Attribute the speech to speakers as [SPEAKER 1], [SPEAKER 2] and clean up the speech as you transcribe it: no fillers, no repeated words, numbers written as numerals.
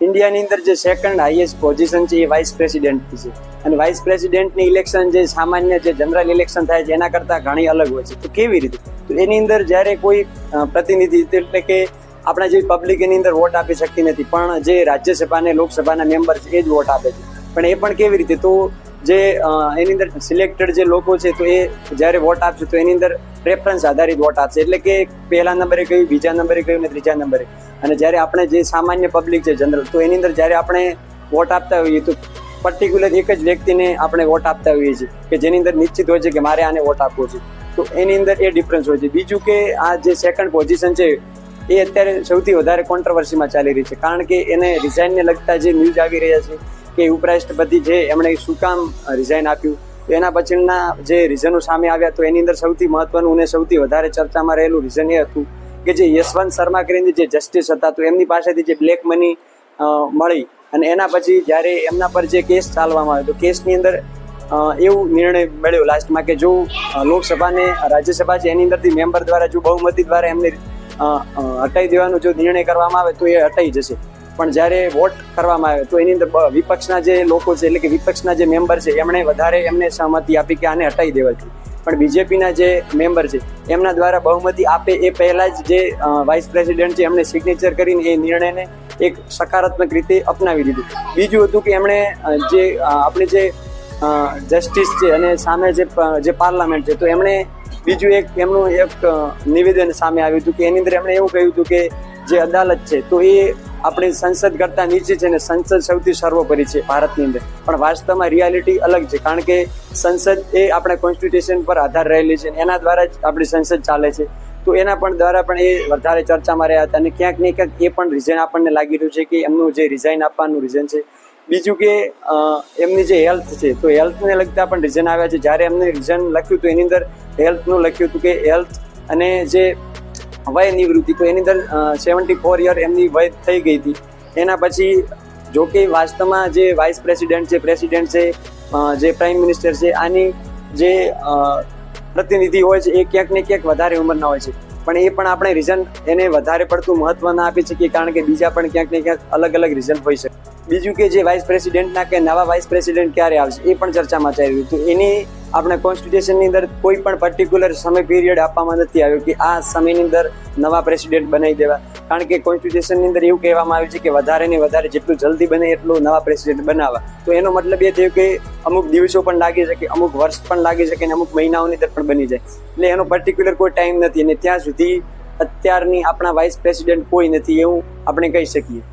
[SPEAKER 1] ઇન્ડિયાની અંદર જે સેકન્ડ હાઈએસ્ટ પોઝિશન છે એ વાઇસ પ્રેસિડેન્ટની છે, અને વાઇસ પ્રેસિડેન્ટની ઇલેક્શન જે સામાન્ય જે જનરલ ઇલેક્શન થાય છે એના કરતાં ઘણી અલગ હોય છે. તો કેવી રીતે? તો એની અંદર જ્યારે કોઈ પ્રતિનિધિ એટલે કે આપણા જે પબ્લિક એની અંદર વોટ આપી શકતી નથી, પણ જે રાજ્યસભા અને લોકસભાના મેમ્બર છે એ જ વોટ આપે છે. પણ એ પણ કેવી રીતે? તો જે એની અંદર સિલેક્ટેડ જે લોકો છે તો એ જ્યારે વોટ આપશે તો એની અંદર પ્રેફરન્સ આધારિત વોટ આપશે, એટલે કે પહેલા નંબરે કયું, બીજા નંબરે કયું ને ત્રીજા નંબરે. અને જ્યારે આપણે જે સામાન્ય પબ્લિક છે જનરલ, તો એની અંદર જ્યારે આપણે વોટ આપતા હોઈએ તો પર્ટિક્યુલર એક જ વ્યક્તિને આપણે વોટ આપતા હોઈએ છીએ કે જેની અંદર નિશ્ચિત હોય છે કે મારે આને વોટ આપવો છે. તો એની અંદર એ ડિફરન્સ હોય છે. બીજું કે આ જે સેકન્ડ પોઝિશન છે એ અત્યારે સૌથી વધારે કોન્ટ્રોવર્સીમાં ચાલી રહી છે, કારણ કે એને રિઝાઇનને લગતા જે ન્યૂઝ આવી રહ્યા છે કે ઉપરાષ્ટ્રપતિ છે એમણે શું કામ રિઝાઇન આપ્યું, તો એના પછીના જે રીઝનો સામે આવ્યા તો એની અંદર સૌથી મહત્વનું અને સૌથી વધારે ચર્ચામાં રહેલું રીઝન એ હતું કે જે યશવંત શર્મા કરીને જે જસ્ટિસ હતા તો એમની પાસેથી જે બ્લેક મની મળી, અને એના પછી જ્યારે એમના પર જે કેસ ચાલવામાં આવ્યો તો કેસની અંદર એવું નિર્ણય મળ્યો લાસ્ટમાં કે જો લોકસભા અને રાજ્યસભા છે એની અંદરથી મેમ્બર દ્વારા જો બહુમતી દ્વારા એમને હટાવી દેવાનો જો નિર્ણય કરવામાં આવે તો એ હટાઈ જશે. પણ જ્યારે વોટ કરવામાં આવે તો એની અંદર વિપક્ષના જે લોકો છે એટલે કે વિપક્ષના જે મેમ્બર છે એમણે વધારે એમને સહમતિ આપી કે આને હટાવી દેવા જોઈએ. પણ બીજેપીના જે મેમ્બર છે એમના દ્વારા બહુમતી આપે એ પહેલાં જ જે વાઇસ પ્રેસિડેન્ટ છે એમણે સિગ્નેચર કરીને એ નિર્ણયને એક સકારાત્મક રીતે અપનાવી દીધું. બીજું હતું કે એમણે જે આપણી જે જસ્ટિસ છે અને સામે જે પાર્લામેન્ટ છે તો એમણે બીજું એક એમનું એક નિવેદન સામે આવ્યું હતું કે એની અંદર એમણે એવું કહ્યું હતું કે જે અદાલત છે તો એ આપણી સંસદ કરતાં નીચે છે ને સંસદ સૌથી સર્વોપરી છે ભારતની અંદર. પણ વાસ્તવમાં રિયાલિટી અલગ છે, કારણ કે સંસદ એ આપણે કોન્સ્ટિટ્યુશન પર આધાર રહેલી છે, એના દ્વારા જ આપણી સંસદ ચાલે છે. તો એના પણ દ્વારા પણ એ વધારે ચર્ચામાં રહ્યા હતા, અને ક્યાંક ને ક્યાંક એ પણ રીઝન આપણને લાગી રહ્યું છે કે એમનું જે રિઝાઇન આપવાનું રીઝન છે. બીજું કે એમની જે હેલ્થ છે તો હેલ્થને લગતા પણ રીઝન આવ્યા છે. જ્યારે એમને રીઝન લખ્યું તો એની અંદર હેલ્થનું લખ્યું હતું કે હેલ્થ અને જે વય નિવૃત્તિ, તો એની અંદર 74 યર એમની વય થઈ ગઈ હતી. એના પછી જો કે વાસ્તવમાં જે વાઇસ પ્રેસિડેન્ટ છે, પ્રેસિડેન્ટ છે, જે પ્રાઇમ મિનિસ્ટર છે, આની જે પ્રતિનિધિ હોય છે એ ક્યાંક ને ક્યાંક વધારે ઉંમરના હોય છે, પણ એ પણ આપણે રીઝન એને વધારે પડતું મહત્વ ના આપી શકીએ, કારણ કે બીજા પણ ક્યાંક ને ક્યાંક અલગ અલગ રીઝન હોઈ શકે. બીજું કે જે વાઇસ પ્રેસિડેન્ટના કે નવા વાઇસ પ્રેસિડેન્ટ ક્યારે આવશે એ પણ ચર્ચામાં ચાલી રહ્યું હતું. એની આપણે કોન્સ્ટિટ્યુશનની અંદર કોઈ પણ પર્ટિક્યુલર સમય પીરિયડ આપવામાં નથી આવ્યો કે આ સમયની અંદર નવા પ્રેસિડેન્ટ બનાવી દેવા, કારણ કે કોન્સ્ટિટ્યુશનની અંદર એવું કહેવામાં આવ્યું છે કે વધારે ને વધારે જેટલું જલ્દી બને એટલું નવા પ્રેસિડેન્ટ બનાવવા. તો એનો મતલબ એ થયો કે અમુક દિવસો પણ લાગી શકે, અમુક વર્ષ પણ લાગી શકે અને અમુક મહિનાઓની અંદર પણ બની જાય. એટલે એનો પર્ટિક્યુલર કોઈ ટાઈમ નથી, અને ત્યાં સુધી અત્યારની આપણા વાઇસ પ્રેસિડેન્ટ કોઈ નથી એવું આપણે કહી શકીએ.